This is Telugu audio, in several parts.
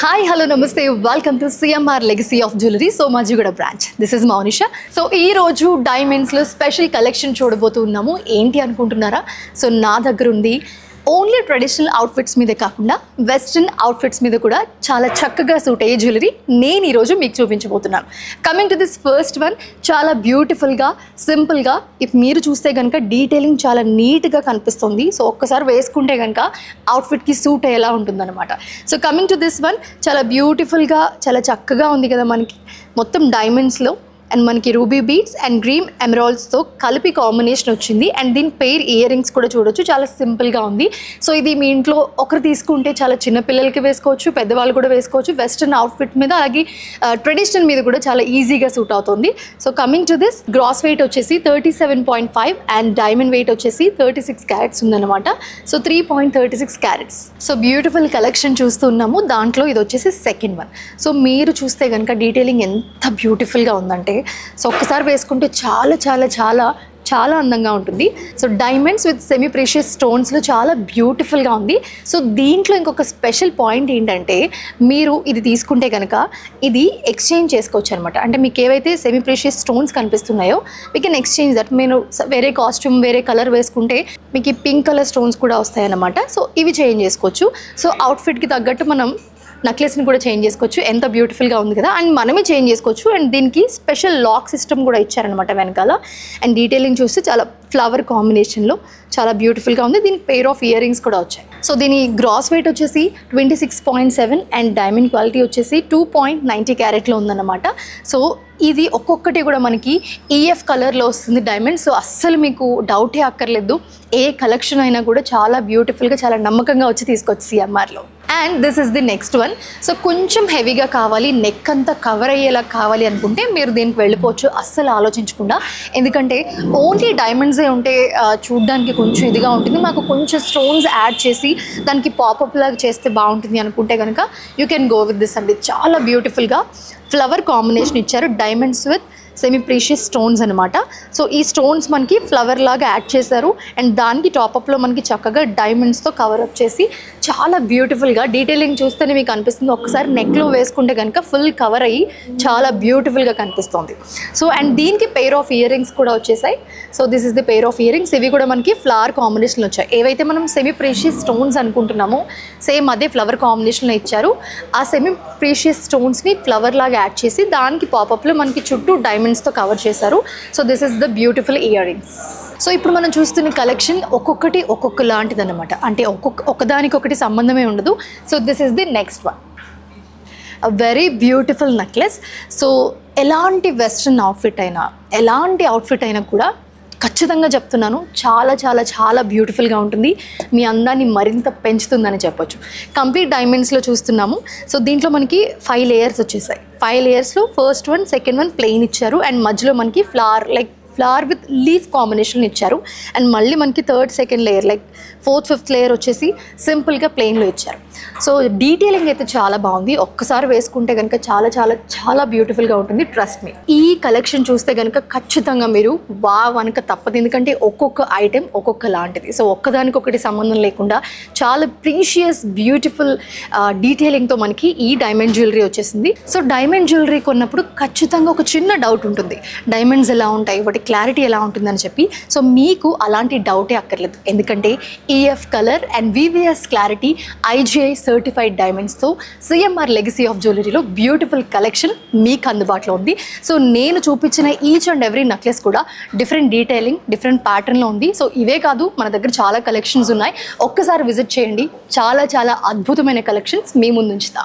Hi, hello, namaste. Welcome to CMR Legacy of Jewelry, Somajigoda branch. This is Maunisha. So, ee roju diamonds lo special collection చూడబోతున్నాము. ఏంటి అనుకుంటున్నారా? సో నా దగ్గర ఉంది ఓన్లీ ట్రెడిషనల్ అవుట్ఫిట్స్ మీదే కాకుండా వెస్ట్రన్ అవుట్ఫిట్స్ మీద కూడా చాలా చక్కగా సూట్ అయ్యే జ్యువెలరీ నేను ఈరోజు మీకు చూపించబోతున్నాను. Coming to this first one, చాలా బ్యూటిఫుల్గా సింపుల్గా మీరు చూస్తే కనుక డీటెయిలింగ్ చాలా నీట్గా కనిపిస్తుంది. సో ఒక్కసారి వేసుకుంటే కనుక అవుట్ఫిట్కి సూట్ అయ్యేలా ఉంటుందన్నమాట. So coming to this one, చాలా బ్యూటిఫుల్గా చాలా చక్కగా ఉంది కదా, మనకి మొత్తం డైమండ్స్లో అండ్ మనకి రూబీ బీడ్స్ అండ్ గ్రీన్ ఎమరాల్డ్స్తో కలిపి కాంబినేషన్ వచ్చింది. అండ్ దీని పెయిర్ ఇయర్ రింగ్స్ కూడా చూడొచ్చు, చాలా సింపుల్గా ఉంది. సో ఇది మీ ఇంట్లో ఒకరు తీసుకుంటే చాలా చిన్న పిల్లలకి వేసుకోవచ్చు, పెద్దవాళ్ళు కూడా వేసుకోవచ్చు. వెస్ట్రన్ అవుట్ఫిట్ మీద అలాగే ట్రెడిషనల్ మీద కూడా చాలా ఈజీగా సూట్ అవుతుంది. So coming to this, gross weight వచ్చేసి 37.5 అండ్ డైమండ్ వెయిట్ వచ్చేసి 36 క్యారెట్స్ ఉందన్నమాట. So 3.36 carats. So beautiful collection చూస్తున్నాము. దాంట్లో ఇది వచ్చేసి సెకండ్ వన్. సో మీరు చూస్తే కనుక డీటెయిలింగ్ ఎంత బ్యూటిఫుల్గా ఉందంటే, సో ఒక్కసారి వేసుకుంటే చాలా చాలా చాలా చాలా అందంగా ఉంటుంది. So diamonds with semi precious స్టోన్స్లో చాలా బ్యూటిఫుల్గా ఉంది. సో దీంట్లో ఇంకొక స్పెషల్ పాయింట్ ఏంటంటే, మీరు ఇది తీసుకుంటే కనుక ఇది ఎక్స్చేంజ్ చేసుకోవచ్చు అనమాట. అంటే మీకు ఏవైతే సెమీ ప్రీషియస్ స్టోన్స్ కనిపిస్తున్నాయో వీ కెన్ ఎక్స్చేంజ్ దట్. మీరు వేరే కాస్ట్యూమ్ వేరే కలర్ వేసుకుంటే మీకు ఈ పింక్ కలర్ స్టోన్స్ కూడా వస్తాయి అన్నమాట. సో ఇవి చేంజ్ చేసుకోవచ్చు. సో అవుట్ఫిట్కి తగ్గట్టు మనం నెక్లెస్ని కూడా చేంజ్ చేసుకోవచ్చు. ఎంత బ్యూటిఫుల్గా ఉంది కదా. అండ్ మనమే చేంజ్ చేసుకోవచ్చు. అండ్ దీనికి స్పెషల్ లాక్ సిస్టమ్ కూడా ఇచ్చారనమాట వెనకాల. అండ్ డీటెయిలింగ్ చూస్తే చాలా ఫ్లవర్ కాంబినేషన్లో చాలా బ్యూటిఫుల్గా ఉంది. దీనికి పెయిర్ ఆఫ్ ఇయర్ రింగ్స్ కూడా వచ్చాయి. సో దీని గ్రాస్ వెయిట్ వచ్చేసి 26.7 అండ్ డైమండ్ క్వాలిటీ వచ్చేసి 2.90 క్యారెట్లో ఉందన్నమాట. సో ఇది ఒక్కొక్కటి కూడా మనకి ఈఎఫ్ కలర్లో వస్తుంది డైమండ్. సో అస్సలు మీకు డౌటే అక్కర్లేదు. ఏ కలెక్షన్ అయినా కూడా చాలా బ్యూటిఫుల్గా చాలా నమ్మకంగా వచ్చి తీసుకోవచ్చు సిఎంఆర్లో. And this is the next one. So కొంచెం హెవీగా కావాలి, నెక్ అంతా కవర్ అయ్యేలా కావాలి అనుకుంటే మీరు దీనికి వెళ్ళిపోవచ్చు అస్సలు ఆలోచించకుండా. ఎందుకంటే ఓన్లీ డైమండ్సే ఉంటే చూడ్డానికి కొంచెం ఇదిగా ఉంటుంది. మాకు కొంచెం స్టోన్స్ యాడ్ చేసి దానికి పాపప్ లాగా చేస్తే బాగుంటుంది అనుకుంటే కనుక you can go with this అండి. చాలా బ్యూటిఫుల్గా ఫ్లవర్ కాంబినేషన్ ఇచ్చారు, diamonds with semi precious stones అనమాట. సో ఈ స్టోన్స్ మనకి ఫ్లవర్ లాగా యాడ్ చేశారు. అండ్ దానికి టాపప్లో మనకి చక్కగా డైమండ్స్తో కవరప్ చేసి చాలా బ్యూటిఫుల్గా డీటెయిలింగ్ చూస్తేనే మీకు అనిపిస్తుంది. ఒకసారి నెక్లో వేసుకుంటే కనుక ఫుల్ కవర్ అయ్యి చాలా బ్యూటిఫుల్గా కనిపిస్తుంది. సో అండ్ దీనికి పెయిర్ ఆఫ్ ఇయర్ రింగ్స్ కూడా వచ్చేసాయి. So this is the pair of ear rings. ఇవి కూడా మనకి ఫ్లవర్ కాంబినేషన్లో వచ్చాయి. ఏవైతే మనం సెమీ ప్రీషియస్ స్టోన్స్ అనుకుంటున్నామో సేమ్ అదే ఫ్లవర్ కాంబినేషన్లో ఇచ్చారు. ఆ సెమీ ప్రీషియస్ స్టోన్స్ని ఫ్లవర్ లాగా యాడ్ చేసి దానికి పాపప్లో మనకి చుట్టూ డైమండ్స్తో కవర్ చేశారు. So this is the beautiful ear rings. So ఇప్పుడు మనం చూస్తున్న కలెక్షన్ ఒక్కొక్కటి ఒక్కొక్క లాంటిది అనమాట. అంటే ఒకదానికొకటి సంబంధమే ఉండదు. So this is the next one, a very beautiful necklace. So ఎలాంటి వెస్ట్రన్ అవుట్ఫిట్ అయినా ఎలాంటి అవుట్ఫిట్ అయినా కూడా ఖచ్చితంగా చెప్తున్నాను చాలా చాలా చాలా బ్యూటిఫుల్గా ఉంటుంది. మీ అందాన్ని మరింత పెంచుతుందని చెప్పొచ్చు. కంప్లీట్ డైమండ్స్లో చూస్తున్నాము. సో దీంట్లో మనకి 5 లేయర్స్ వచ్చేసాయి. 5 లేయర్స్లో first one second one plain ఇచ్చారు. అండ్ మధ్యలో మనకి ఫ్లవర్ విత్ లీఫ్ కాంబినేషన్ ఇచ్చారు. అండ్ మళ్ళీ మనకి third second layer fourth fifth layer వచ్చేసి సింపుల్గా ప్లెయిన్లో ఇచ్చారు. సో డీటెయిలింగ్ అయితే చాలా బాగుంది. ఒక్కసారి వేసుకుంటే కనుక చాలా చాలా చాలా బ్యూటిఫుల్గా ఉంటుంది. Trust me. ఈ కలెక్షన్ చూస్తే కనుక ఖచ్చితంగా మీరు వావ్ అనక తప్పదు. ఎందుకంటే ఒక్కొక్క ఐటెం ఒక్కొక్క లాంటిది. సో ఒక్కదానికొకటి సంబంధం లేకుండా చాలా ప్రీషియస్ బ్యూటిఫుల్ డీటెయిలింగ్తో మనకి ఈ డైమండ్ జ్యువెలరీ వచ్చేసింది. సో డైమండ్ జ్యువెలరీ కొన్నప్పుడు ఖచ్చితంగా ఒక చిన్న డౌట్ ఉంటుంది, డైమండ్స్ ఎలా ఉంటాయి, వాటి క్లారిటీ ఎలా ఉంటుందని చెప్పి. సో మీకు అలాంటి డౌటే అక్కర్లేదు. ఎందుకంటే E F colour and VVS clarity IGI certified డైమండ్స్తో సిఎంఆర్ లెగసీ ఆఫ్ జ్యువెలరీలో బ్యూటిఫుల్ కలెక్షన్ మీకు అందుబాటులో ఉంది. సో నేను చూపించిన ఈచ్ అండ్ ఎవ్రీ నెక్లెస్ కూడా డిఫరెంట్ డీటెయిలింగ్ డిఫరెంట్ ప్యాటర్న్లో ఉంది. సో ఇవే కాదు, మన దగ్గర చాలా కలెక్షన్స్ ఉన్నాయి. ఒక్కసారి విజిట్ చేయండి. చాలా చాలా అద్భుతమైన కలెక్షన్స్ మీ ముందు ఉంచుతా.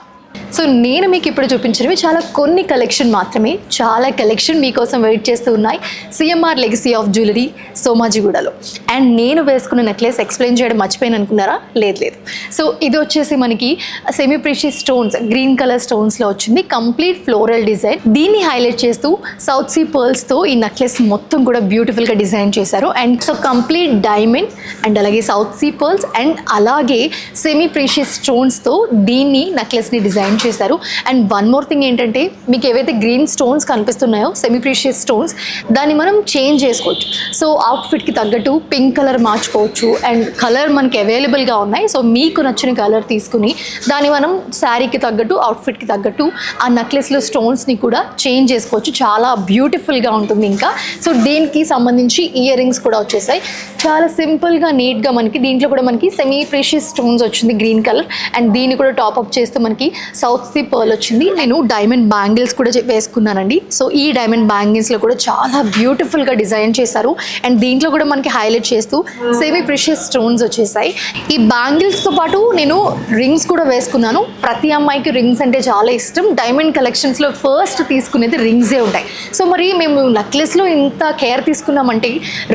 సో నేను మీకు ఇప్పుడు చూపించినవి చాలా కొన్ని కలెక్షన్ మాత్రమే. చాలా కలెక్షన్ మీకోసం వెయిట్ చేస్తూ ఉన్నాయి సిఎంఆర్ లెగసీ ఆఫ్ జ్యువెలరీ సోమాజిగూడలో. అండ్ నేను వేసుకున్న నెక్లెస్ ఎక్స్ప్లెయిన్ చేయడం మర్చిపోయాను అనుకున్నారా? లేదు. సో ఇది వచ్చేసి మనకి semi precious stones green colour స్టోన్స్లో వచ్చింది. Complete floral design. దీన్ని హైలైట్ చేస్తూ సౌత్ సీ పర్ల్స్తో ఈ నెక్లెస్ మొత్తం కూడా బ్యూటిఫుల్గా డిజైన్ చేశారు. And so complete diamond and అలాగే సౌత్ సీ పర్ల్స్ అండ్ అలాగే సెమీ ప్రీషియస్ స్టోన్స్తో దీన్ని నెక్లెస్ని డిజైన్ డిజైన్ చేశారు. అండ్ వన్ మోర్ థింగ్ ఏంటంటే, మీకు ఏవైతే గ్రీన్ స్టోన్స్ కనిపిస్తున్నాయో సెమీ ప్రీషియస్ స్టోన్స్, దాన్ని మనం చేంజ్ చేసుకోవచ్చు. సో అవుట్ఫిట్కి తగ్గట్టు పింక్ కలర్ మార్చుకోవచ్చు. అండ్ కలర్ మనకి అవైలబుల్గా ఉన్నాయి. సో మీకు నచ్చిన కలర్ తీసుకుని దాన్ని మనం శారీకి తగ్గట్టు, అవుట్ఫిట్కి తగ్గట్టు ఆ నెక్లెస్లో స్టోన్స్ని కూడా చేంజ్ చేసుకోవచ్చు. చాలా బ్యూటిఫుల్గా ఉంటుంది. ఇంకా సో దీనికి సంబంధించి ఇయర్ రింగ్స్ కూడా వచ్చేసాయి. చాలా సింపుల్గా నీట్గా మనకి దీంట్లో కూడా మనకి సెమీ ప్రీషియస్ స్టోన్స్ వచ్చింది గ్రీన్ కలర్. అండ్ దీన్ని కూడా టాప్అప్ చేస్తూ మనకి సౌత్ సీ పర్ల్ వచ్చింది. నేను డైమండ్ బ్యాంగిల్స్ కూడా వేసుకున్నానండి. సో ఈ డైమండ్ బ్యాంగిల్స్లో కూడా చాలా బ్యూటిఫుల్గా డిజైన్ చేశారు. అండ్ దీంట్లో కూడా మనకి హైలైట్ చేస్తూ సెమీ ప్రీషియస్ స్టోన్స్ వచ్చేసాయి. ఈ బ్యాంగిల్స్తో పాటు నేను రింగ్స్ కూడా వేసుకున్నాను. ప్రతి అమ్మాయికి రింగ్స్ అంటే చాలా ఇష్టం. డైమండ్ కలెక్షన్స్లో ఫస్ట్ తీసుకునేది రింగ్సే ఉంటాయి. సో మరి మేము నెక్లెస్లో ఇంత కేర్ తీసుకున్నామంటే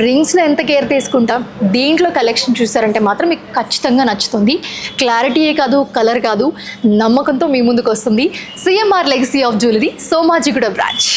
రింగ్స్లో ఎంత కేర్ తీసుకుంటాం. దీంట్లో కలెక్షన్ చూసారంటే మాత్రం మీకు ఖచ్చితంగా నచ్చుతుంది. క్లారిటీయే కాదు, కలర్ కాదు, నమ్మకంతో మీ ముందుకు వస్తుంది CMR legacy of jewellery, Somajiguda branch.